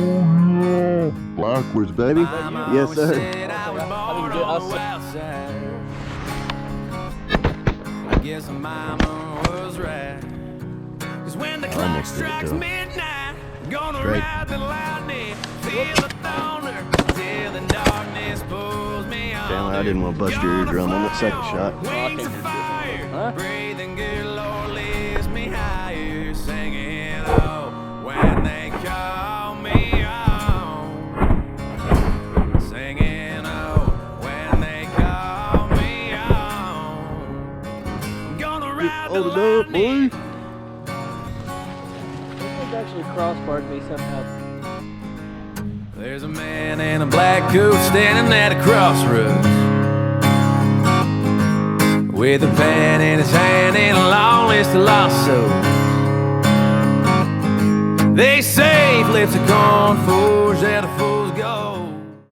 yeah. Backwards, baby. Yes, sir. I guess my mama was right. 'Cause when the clock strikes midnight, I'm gonna ride the lightning, feel the thunder, till the darkness pulls me on. Damn, I didn't want to bust your eardrum on that second shot. Wings of fire, breathing good, Lord lifts me higher, singing, oh, when they call me home. Singing, oh, when they call me home. I'm gonna ride the lightning. Actually crossbarred me somehow. There's a man in a black coat standing at a crossroads with a pen in his hand and a long list of lost souls. They say if lifts a corn forge that a fool's gold.